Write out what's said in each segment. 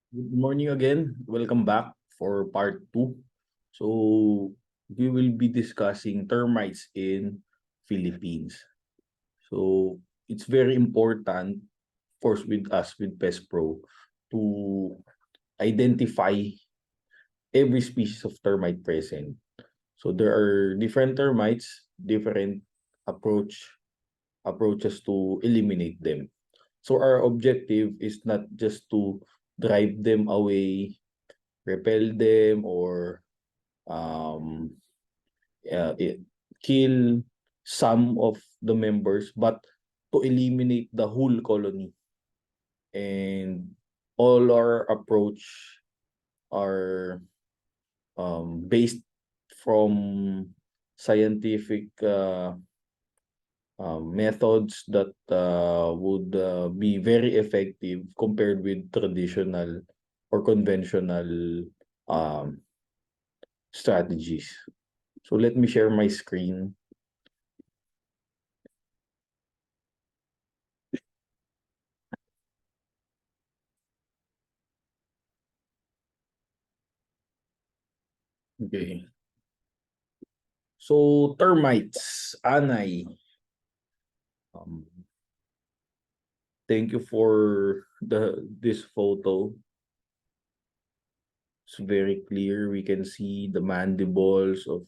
Good morning again. Welcome back for part 2. So, we will be discussing termites in Philippines. So, it's very important, of course, with us, with Pest Pro, to identify every species of termite present. So, there are different termites, different approaches to eliminate them. So, our objective is not just to drive them away, repel them, or um, uh, i- kill some of the members, but to eliminate the whole colony. And all our approach are based from scientific methods that would be very effective compared with traditional or conventional um, strategies. So let me share my screen. Okay. So termites, Anay. Um, Thank you for this photo. It's very clear. We can see the mandibles of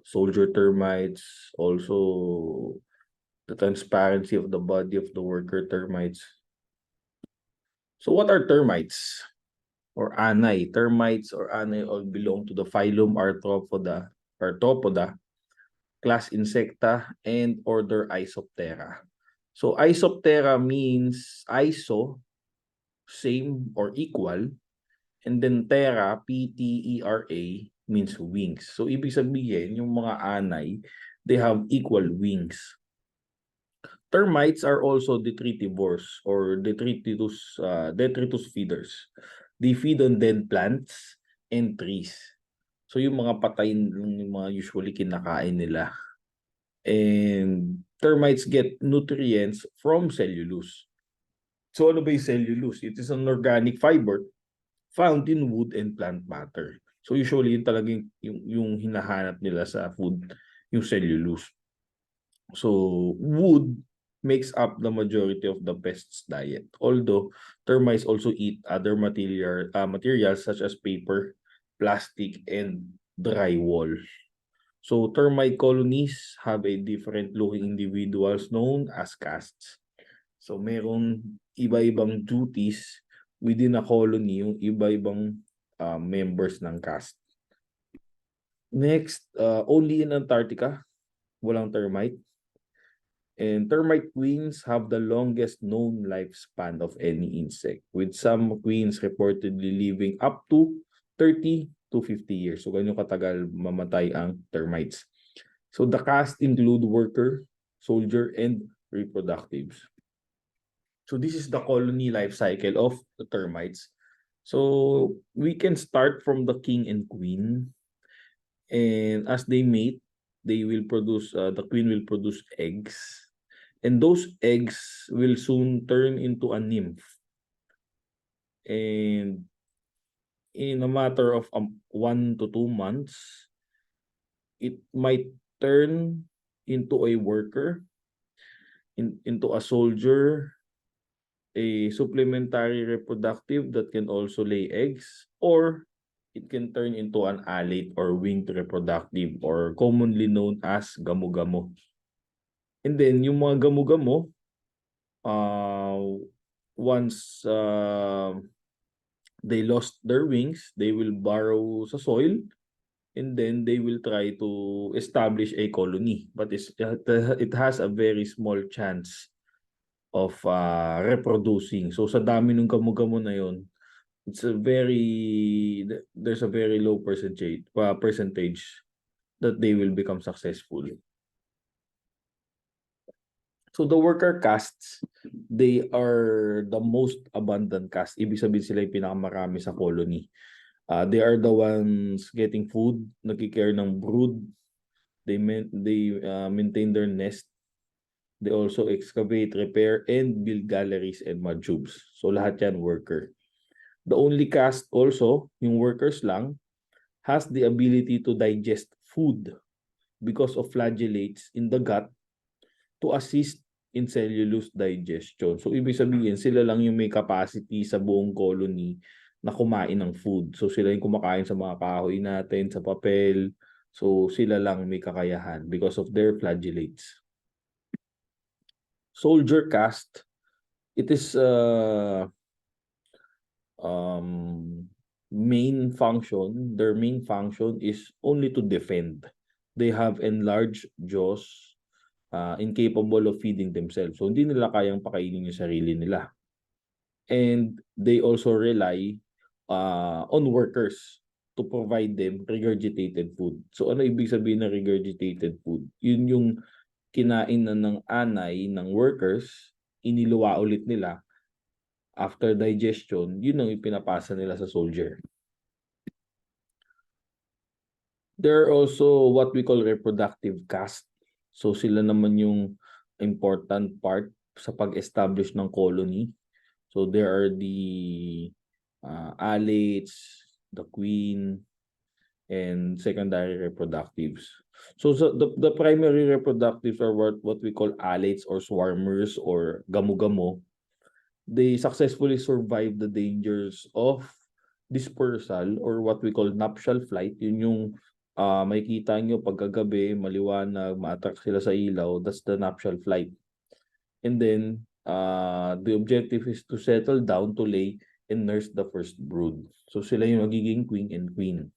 soldier termites. Also, the transparency of the body of the worker termites. So what are termites or anay? Termites or anay all belong to the phylum Arthropoda, class Insecta, and order Isoptera. So Isoptera means iso, same or equal, and then Tera, Ptera, means wings. So ibig sabihin, yung mga anay, they have equal wings. Termites are also detritivores or detritus feeders. They feed on dead plants and trees. So yung mga patay yung mga usually kinakain nila. And termites get nutrients from cellulose. So ano ba yung cellulose? It is an organic fiber found in wood and plant matter. So usually yun talagang yung hinahanap nila sa food, yung cellulose. So wood makes up the majority of the pests' diet. Although termites also eat other materials such as paper, plastic, and drywall. So termite colonies have a different looking individuals known as castes. So merong iba-ibang duties within a colony, yung iba-ibang members ng caste. Next, only in Antarctica, walang termite. And termite queens have the longest known lifespan of any insect, with some queens reportedly living up to 30 to 50 years. So ganyan katagal mamatay ang termites. So the caste include worker, soldier, and reproductives. So this is the colony life cycle of the termites. So we can start from the king and queen, and as they mate, the queen will produce eggs, and those eggs will soon turn into a nymph. And in a matter of 1 to 2 months, it might turn into a worker, into a soldier, a supplementary reproductive that can also lay eggs, or it can turn into an alate or winged reproductive, or commonly known as gamo-gamo. And then yung mga gamo-gamo, uh, once they lost their wings, they will burrow sa soil, and then they will try to establish a colony. But it has a very small chance of reproducing. So sa dami ng gamo-gamo na yon, there's a very low percentage that they will become successful. So the worker castes, they are the most abundant caste. Ibig sabihin sila yung pinakamarami sa colony. They are the ones getting food, nagki-care ng brood, they maintain their nest. They also excavate, repair, and build galleries and mud tubes. So lahat yan worker. The only caste also, yung workers lang, has the ability to digest food because of flagellates in the gut to assist in cellulose digestion. So, ibig sabihin, sila lang yung may capacity sa buong colony na kumain ng food. So, sila yung kumakain sa mga kahoy natin, sa papel. So, sila lang may kakayahan because of their flagellates. Soldier caste, it is their main function is only to defend. They have enlarged jaws, incapable of feeding themselves. So, hindi nila kayang pakainin yung sarili nila. And they also rely on workers to provide them regurgitated food. So, ano ibig sabihin ng regurgitated food? Yun yung kinain na ng anay ng workers, iniluwa ulit nila. After digestion, yun ang ipinapasa nila sa soldier. There are also what we call reproductive caste. So sila naman yung important part sa pag-establish ng colony. So there are the alates, the queen, and secondary reproductives. So the primary reproductives are what we call alates or swarmers or gamu-gamo. They successfully survive the dangers of dispersal or what we call nuptial flight. Yun yung makikita nyo pagkagabi, maliwanag, ma-attract sila sa ilaw. That's the nuptial flight. And then, the objective is to settle down to lay and nurse the first brood. So sila yung magiging queen and queen.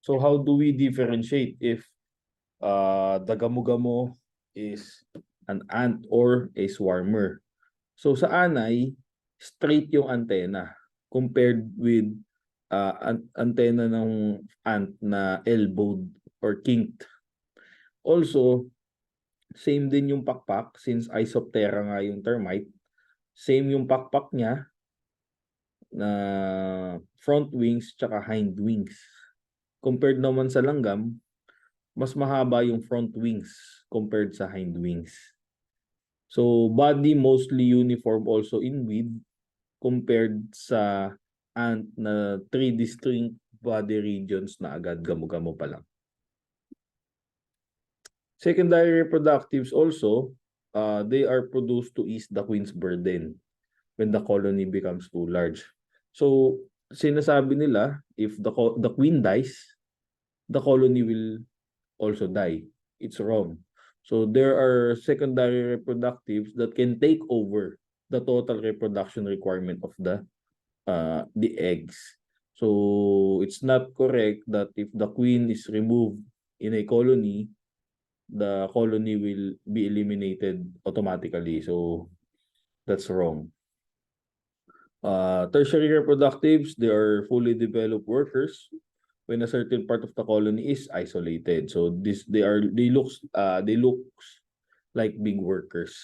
So how do we differentiate if the gamu-gamo is an ant or a swarmer? So sa anay, straight yung antena compared with antena ng ant na elbowed or kinked. Also, same din yung pakpak since Isoptera nga yung termite. Same yung pakpak niya na front wings tsaka hind wings. Compared naman sa langgam, mas mahaba yung front wings compared sa hind wings. So, body mostly uniform also in width compared sa ant na 3 distinct body regions na agad gamo-gamo pa lang. Secondary reproductives also, they are produced to ease the queen's burden when the colony becomes too large. So, sinasabi nila, if the queen dies, the colony will also die. It's wrong. So there are secondary reproductives that can take over the total reproduction requirement of the eggs. So it's not correct that if the queen is removed in a colony, the colony will be eliminated automatically. So that's wrong. Tertiary reproductives, they are fully developed workers when a certain part of the colony is isolated. So they look like big workers.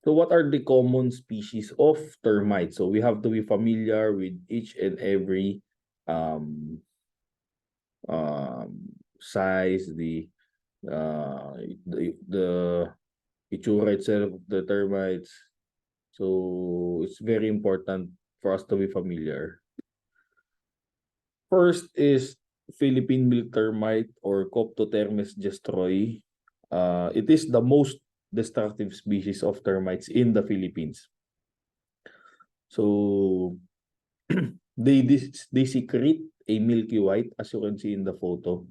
So what are the common species of termites? So we have to be familiar with each and every size, the itsura itself of the termites. So it's very important for us to be familiar. First is Philippine milk termite or Coptotermes gestroi. It is the most destructive species of termites in the Philippines. So they secrete a milky white, as you can see in the photo.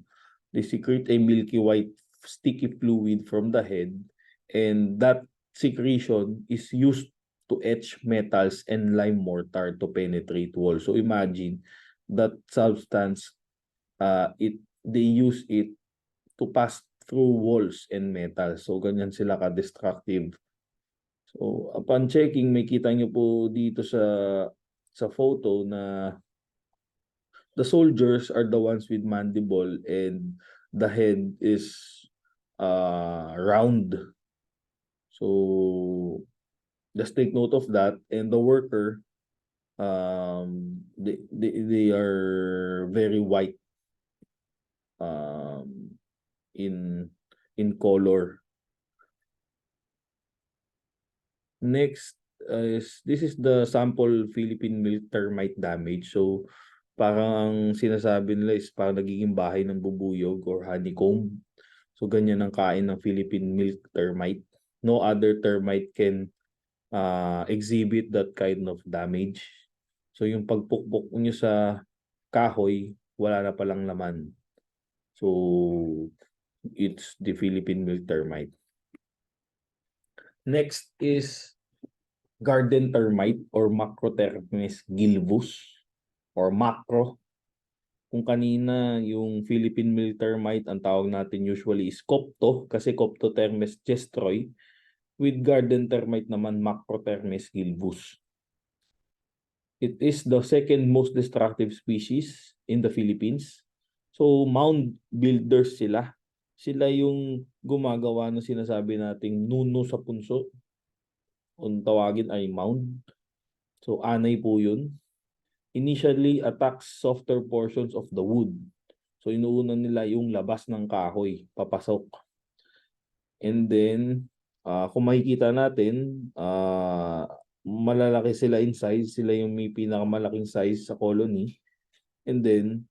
They secrete a milky white sticky fluid from the head, and that secretion is used to etch metals and lime mortar to penetrate walls. So imagine that substance, they use it to pass through walls and metal. So ganyan sila ka-destructive. So upon checking, may kita nyo po dito sa photo na the soldiers are the ones with mandible and the head is round. So just take note of that. And the worker, they are very white in color. Next, this is the sample Philippine milk termite damage. So parang ang sinasabi nila is parang nagiging bahay ng bubuyog or honeycomb. So ganyan ang kain ng Philippine milk termite. No other termite can exhibit that kind of damage. So yung pagpukpok nyo sa kahoy, wala na palang laman. So it's the Philippine milk termite. Next is garden termite or Macrothermes gilvus or macro. Kung kanina yung Philippine milk termite, ang tawag natin usually is Copto kasi Coptothermes gestroy. With garden termite naman Macrothermes gilvus. It is the second most destructive species in the Philippines. So mound builders sila. Sila yung gumagawa ng sinasabi nating nuno sa punso. Kung tawagin ay mound. So anay po yun. Initially attacks softer portions of the wood. So inuuna nila yung labas ng kahoy, papasok. And then, kung makikita natin, malalaki sila in size. Sila yung may pinakamalaking size sa colony. And then,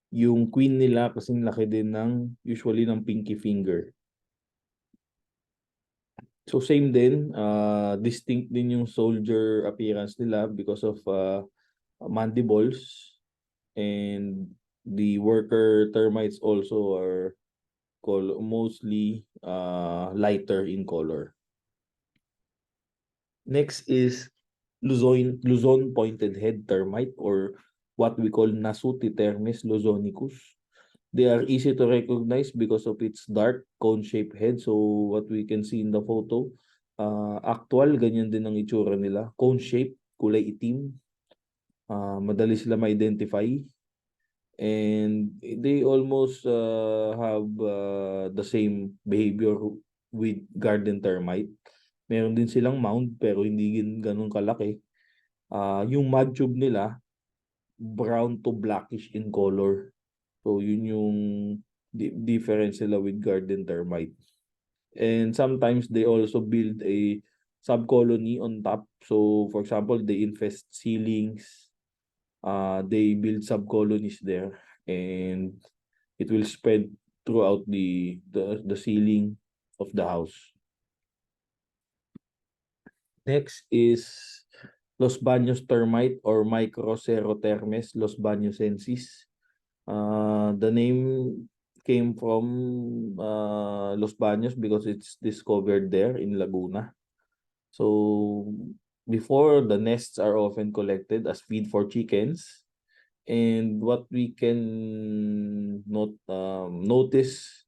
yung queen nila kasing laki din ng usually ng pinky finger. So same din, distinct din yung soldier appearance nila because of mandibles, and the worker termites also are mostly lighter in color. Next is Luzon pointed head termite or what we call Nasutitermes luzonicus. They are easy to recognize because of its dark cone-shaped head. So what we can see in the photo, actual, ganyan din ang itsura nila. Cone-shaped, kulay itim. Madali sila ma-identify. And they almost have the same behavior with garden termite. Meron din silang mound pero hindi ganun kalaki. Yung mud tube nila, brown to blackish in color. So yun yung difference nila with garden termite. And sometimes they also build a subcolony on top. So for example, they infest ceilings. They build subcolonies there and it will spread throughout the ceiling of the house. Next is Los Baños termite or Microcerotermes Los Bañosensis. The name came from Los Baños because it's discovered there in Laguna. So before, the nests are often collected as feed for chickens. And what we can notice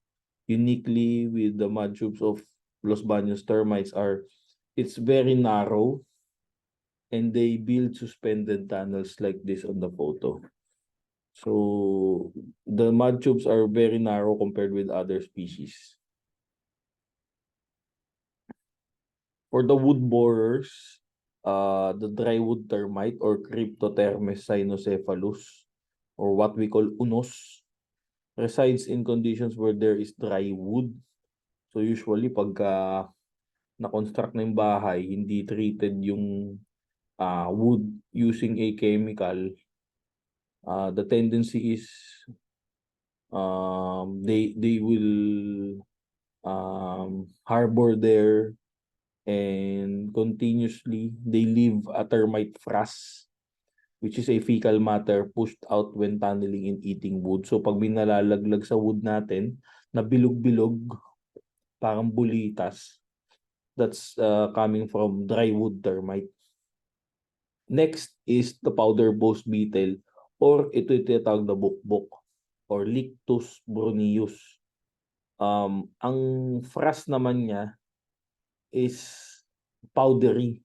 uniquely with the mud tubes of Los Baños termites are it's very narrow and they build suspended tunnels like this on the photo. So the mud tubes are very narrow compared with other species. For the wood borers, the drywood termite or Cryptothermes cynocephalus, or what we call unos, resides in conditions where there is dry wood. So usually pagka na-construct na yung bahay, hindi treated yung wood using a chemical, the tendency is they will harbor there and continuously they leave a termite frass, which is a fecal matter pushed out when tunneling and eating wood. So pag may nalalaglag sa wood natin na bilog-bilog, parang bulitas, that's coming from dry wood termite. Next is the powder boss beetle or ito tinatawag na bukbok or Lictus bruneus. Ang frass naman niya is powdery.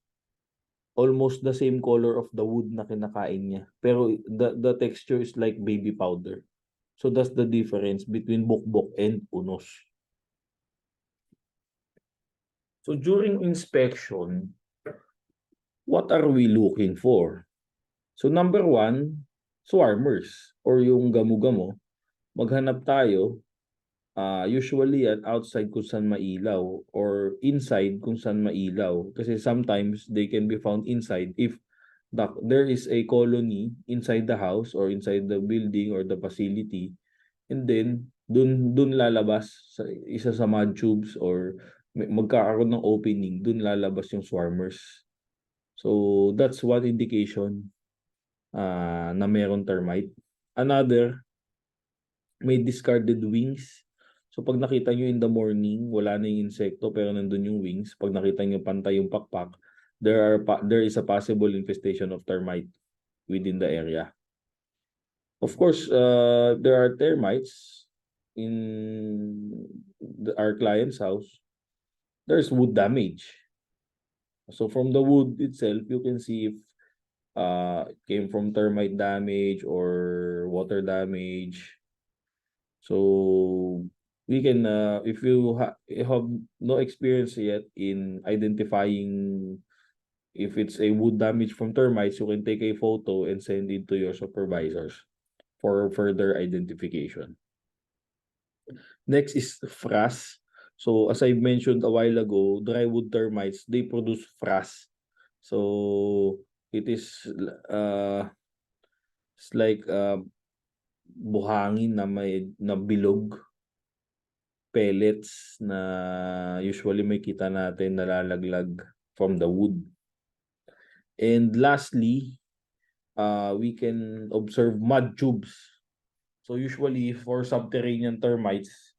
Almost the same color of the wood na kinakain niya. Pero the texture is like baby powder. So that's the difference between bukbok and unos. So during inspection, what are we looking for? So number one, swarmers or yung gamo-gamo. Maghanap tayo Usually at outside kung saan mailaw or inside kung saan mailaw. Kasi sometimes they can be found inside if there is a colony inside the house or inside the building or the facility, and then dun lalabas sa isa sa mud tubes or magkakaroon ng opening, dun lalabas yung swarmers. So that's one indication na meron termite. Another, may discarded wings. So pag nakita nyo in the morning, wala na yung insekto pero nandun yung wings. Pag nakita nyo pantay yung pakpak, there is a possible infestation of termite within the area. Of course, there are termites in our client's house. There's wood damage. So from the wood itself, you can see if it came from termite damage or water damage. So we can, if you have no experience yet in identifying if it's a wood damage from termites, you can take a photo and send it to your supervisors for further identification. Next is frass. So as I mentioned a while ago, drywood termites, they produce frass. So it is it's like buhangin na bilog, pellets na usually may kita natin nalalaglag from the wood. And lastly, we can observe mud tubes. So usually for subterranean termites,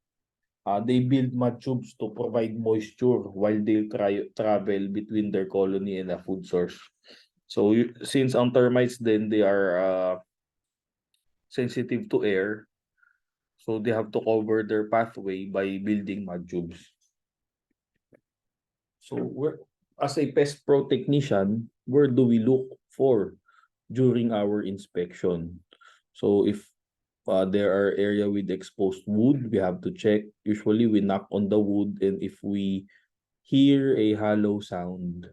they build mud tubes to provide moisture while they travel between their colony and a food source. So since ang termites then they are sensitive to air, so they have to cover their pathway by building mud tubes. So as a pest pro technician, where do we look for during our inspection? So if there are area with exposed wood, we have to check. Usually we knock on the wood, and if we hear a hollow sound,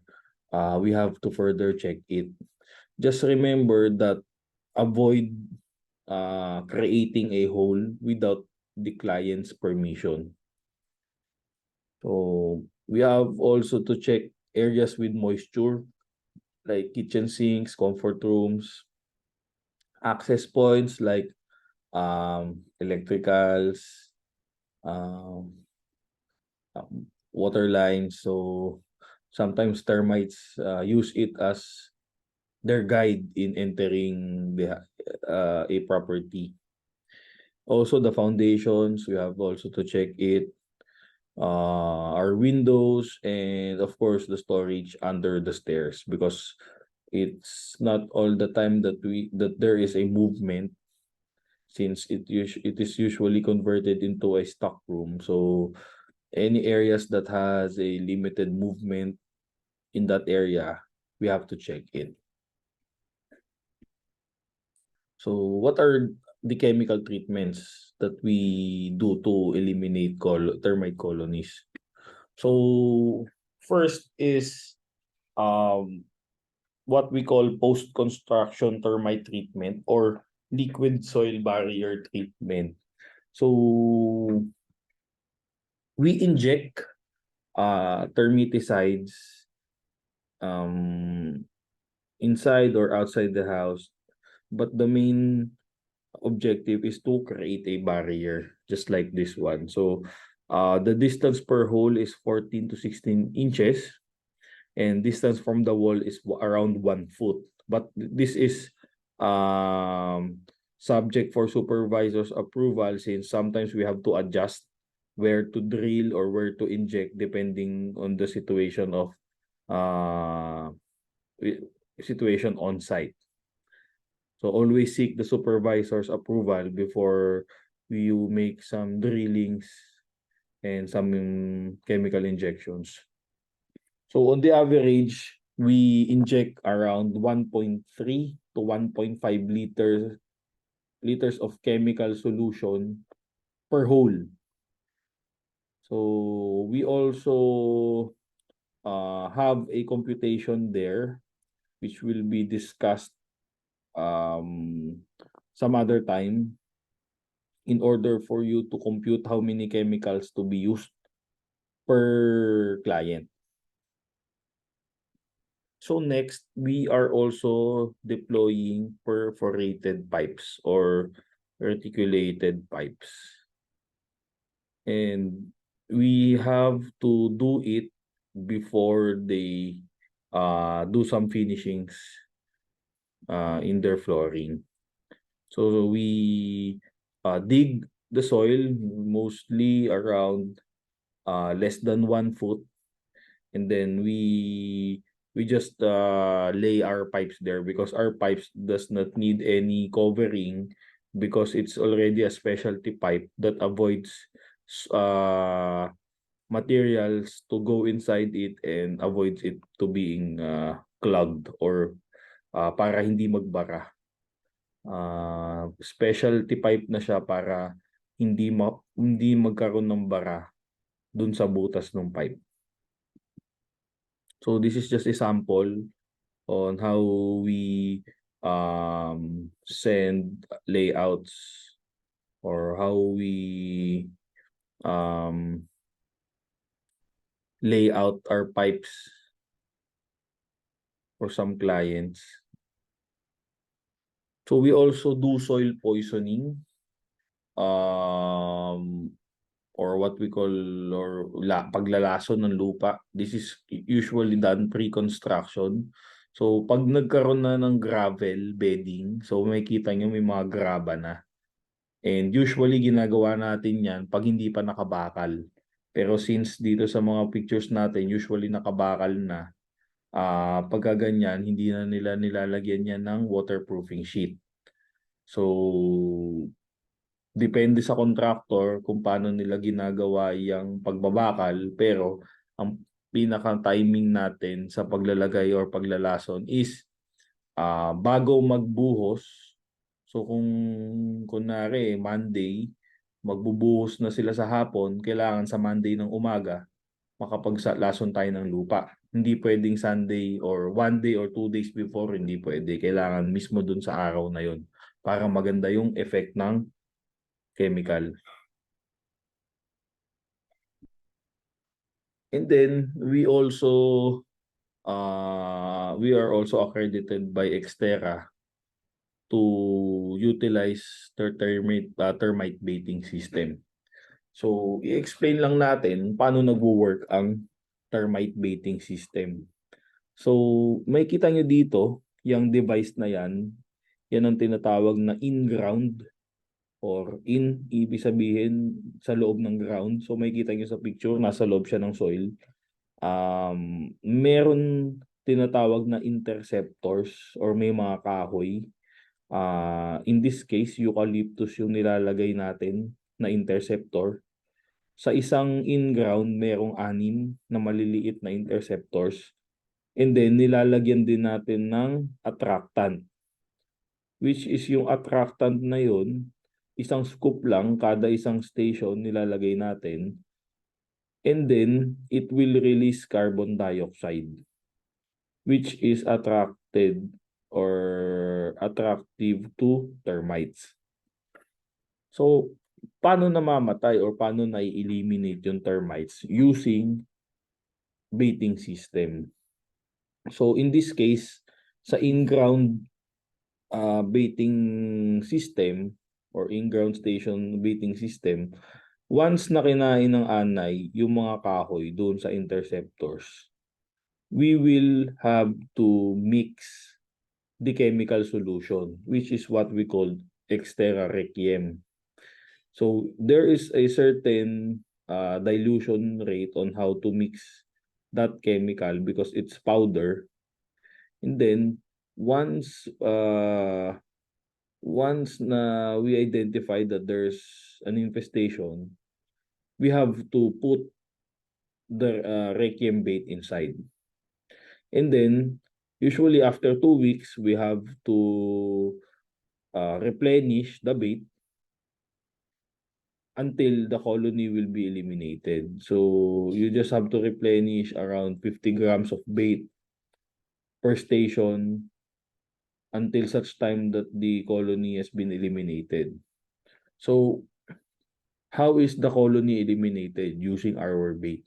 we have to further check it. Just remember that avoid creating a hole without the client's permission. So we have also to check areas with moisture like kitchen sinks, comfort rooms, access points like electricals, um, water lines. So sometimes termites use it as their guide in entering a property. Also the foundations, we have also to check it. Our windows, and of course the storage under the stairs, because it's not all the time that there is a movement, since it is usually converted into a stock room. So any areas that has a limited movement in that area, we have to check it. So what are the chemical treatments that we do to eliminate termite colonies? So first is what we call post-construction termite treatment or liquid soil barrier treatment. So we inject termiticides inside or outside the house, but the main objective is to create a barrier just like this one. So the distance per hole is 14 to 16 inches, and distance from the wall is around 1 foot. But this is subject for supervisor's approval, since sometimes we have to adjust where to drill or where to inject depending on the situation of situation on site. So always seek the supervisor's approval before you make some drillings and some chemical injections. So on the average, we inject around 1.3 to 1.5 liters of chemical solution per hole. So we also have a computation there, which will be discussed some other time. in order for you to compute how many chemicals to be used per client. So next, we are also deploying perforated pipes or reticulated pipes. And we have to do it before they do some finishings in their flooring. So we dig the soil mostly around less than 1 foot, and then we just lay our pipes there because our pipes does not need any covering because it's already a specialty pipe that avoids uh materials to go inside it and avoids it to being clogged or para hindi magbara. Specialty pipe na siya para hindi magkaroon ng bara dun sa butas ng pipe. So this is just a sample on how we send layouts or how we lay out our pipes for some clients. So we also do soil poisoning, or what we call paglalason ng lupa. This is usually done pre-construction. So pag nagkaroon na ng gravel bedding, so makikita nyo may mga graba na. And usually ginagawa natin yan pag hindi pa nakabakal. Pero since dito sa mga pictures natin, usually nakabakal na, pagka ganyan, hindi na nila nilalagyan yan ng waterproofing sheet. So, depende sa contractor kung paano nila ginagawa yung pagbabakal. Pero, ang pinaka-timing natin sa paglalagay or paglalason is bago magbuhos. So, kung kunwari Monday, magbubuhos na sila sa hapon, kailangan sa Monday ng umaga, makapaglason tayo ng lupa. Hindi pwedeng Sunday or 1 day or 2 days before, hindi pwede. Kailangan mismo dun sa araw na yon para maganda yung effect ng chemical. And then, we are also accredited by Exterra to utilize their termite baiting system. So, i-explain lang natin paano nagwo-work ang termite baiting system. So, may kita nyo dito, yung device na yan ang tinatawag na in-ground or ibig sabihin sa loob ng ground. So, may kita nyo sa picture, nasa loob siya ng soil. Meron tinatawag na interceptors or may mga kahoy. In this case, eucalyptus yung nilalagay natin na interceptor. Sa isang in-ground, merong 6 na maliliit na interceptors. And then, nilalagyan din natin ng attractant. Which is yung attractant na yun, isang scoop lang kada isang station nilalagay natin. And then, it will release carbon dioxide, which is attracted or attractive to termites. So, paano namamatay or paano na-eliminate yung termites? Using baiting system. So, in this case, sa in-ground baiting system or in-ground station baiting system, once na kinain ng anay yung mga kahoy doon sa interceptors, we will have to mix the chemical solution, which is what we call Exterra Requiem. So there is a certain dilution rate on how to mix that chemical because it's powder. And then once na we identify that there's an infestation, we have to put the Requiem bait inside. And then usually after 2 weeks, we have to replenish the bait until the colony will be eliminated. So you just have to replenish around 50 grams of bait per station until such time that the colony has been eliminated. So How is the colony eliminated using our bait?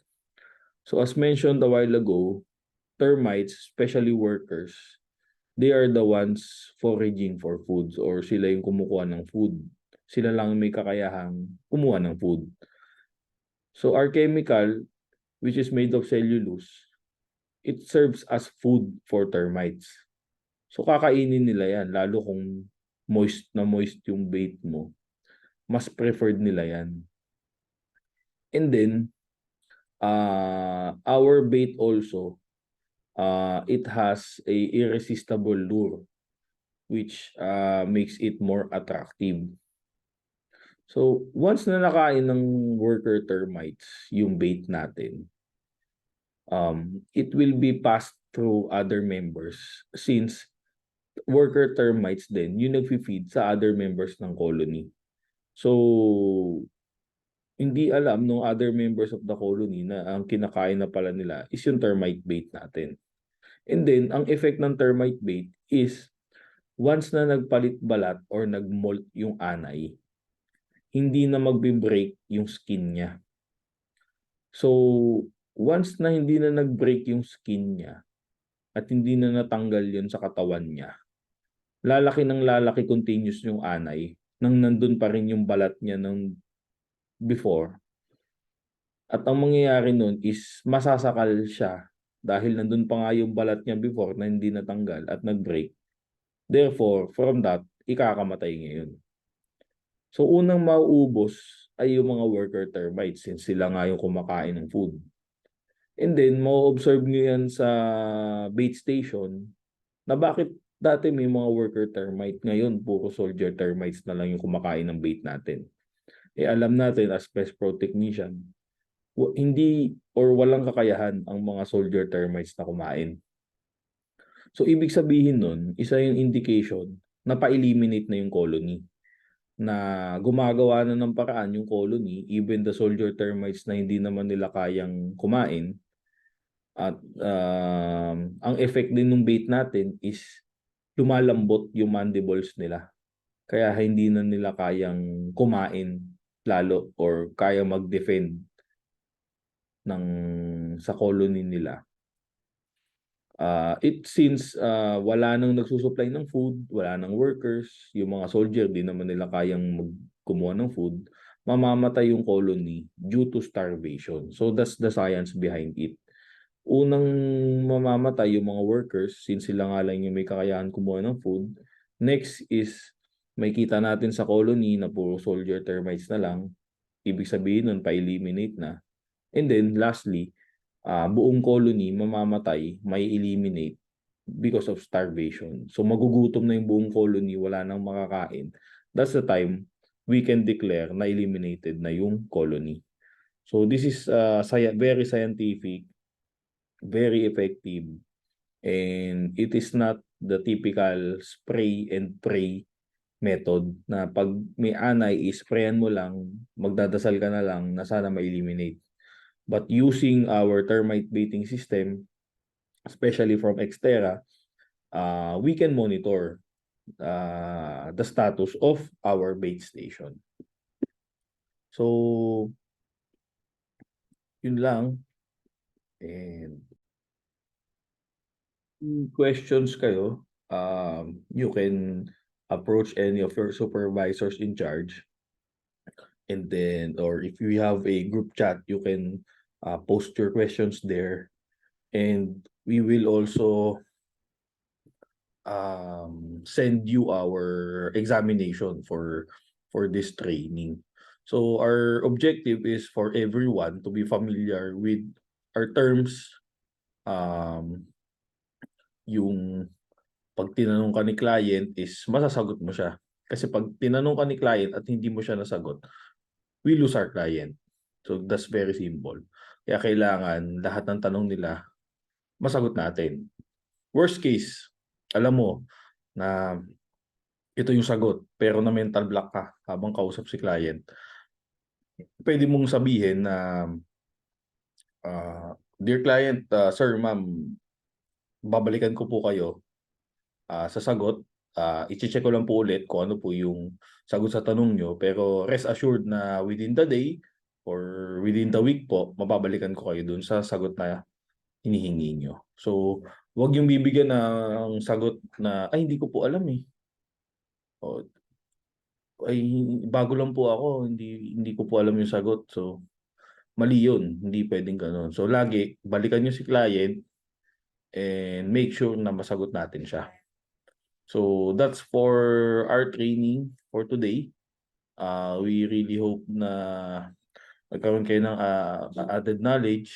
So as mentioned a while ago, termites, especially workers, they are the ones foraging for foods or sila yung kumukuha ng food. Sila lang may kakayahang kumuha ng food. So our chemical, which is made of cellulose, it serves as food for termites. So kakainin nila yan, lalo kung moist na moist yung bait mo. Mas preferred nila yan. And then, our bait also, it has a irresistible lure which makes it more attractive. So, once na nakain ng worker termites yung bait natin, it will be passed through other members since worker termites din yung nagfi-feed sa other members ng colony. So, hindi alam ng other members of the colony na ang kinakain na pala nila is yung termite bait natin. And then, ang effect ng termite bait is once na nagpalit balat or nagmolt yung anay, hindi na magbe-break yung skin niya. So, once na hindi na nag-break yung skin niya at hindi na natanggal yun sa katawan niya, lalaki ng lalaki continuous yung anay nang nandun pa rin yung balat niya ng before. At ang mangyayari nun is masasakal siya dahil nandun pa nga yung balat niya before na hindi natanggal at nag-break. Therefore, from that, ikakamatay ngayon. So unang mauubos ay yung mga worker termites since sila nga yung kumakain ng food. And then, ma-observe nyo yan sa bait station na bakit dati may mga worker termite, ngayon puro soldier termites na lang yung kumakain ng bait natin. Eh alam natin as pest pro technician, hindi or walang kakayahan ang mga soldier termites na kumain. So ibig sabihin nun, isa yung indication na pa-eliminate na yung colony. Na gumagawa na ng paraan yung colony, even the soldier termites na hindi naman nila kayang kumain. At ang effect din ng bait natin is lumalambot yung mandibles nila. Kaya hindi na nila kayang kumain lalo or kaya mag-defend ng sa colony nila. Since wala nang nagsusupply ng food, wala nang workers, yung mga soldier di naman nila kayang kumuha ng food, mamamatay yung colony due to starvation. So that's the science behind it. Unang mamamatay yung mga workers since sila nga lang yung may kakayahan kumuha ng food. Next is may kita natin sa colony na puro soldier termites na lang. Ibig sabihin nun pa-eliminate na. And then lastly, buong colony mamamatay, may eliminate because of starvation. So magugutom na yung buong colony, wala nang makakain. That's the time we can declare na eliminated na yung colony. So this is very scientific, very effective, and it is not the typical spray and pray method na pag may anay, isprayan mo lang, magdadasal ka na lang na sana ma-eliminate. But using our termite baiting system, especially from Xterra, we can monitor the status of our bait station. So, yun lang. And questions kayo, you can approach any of your supervisors in charge. And then, or if you have a group chat, you can post your questions there. And we will also send you our examination for this training. So our objective is for everyone to be familiar with our terms. Yung pag tinanong ka ni client is masasagot mo siya. Kasi pag tinanong ka ni client at hindi mo siya nasagot, we lose our client. So that's very simple. Kaya kailangan lahat ng tanong nila masagot natin. Worst case, alam mo na ito yung sagot pero na mental block ka habang kausap si client. Pwede mong sabihin na dear client, sir, ma'am, babalikan ko po kayo sa sagot i-check ko lang po ulit kung ano po yung sagot sa tanong nyo. Pero rest assured na within the day or within the week po, mababalikan ko kayo dun sa sagot na hinihingi nyo. So, wag yung bibigyan ng sagot na, ay, hindi ko po alam eh. O, ay, bago lang po ako, hindi ko po alam yung sagot. So, mali yun. Hindi pwedeng ganun. So, lagi, balikan nyo si client and make sure na masagot natin siya. So, that's for our training for today. We really hope na magkaroon kayo ng added knowledge.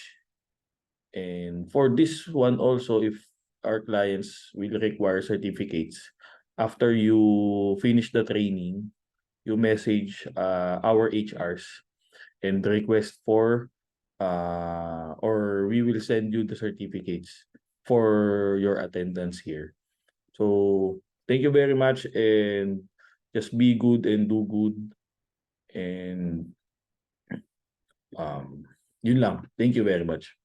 And for this one also, if our clients will require certificates, after you finish the training, you message our HRs and request for or we will send you the certificates for your attendance here. So thank you very much and just be good and do good and yun lang. Thank you very much.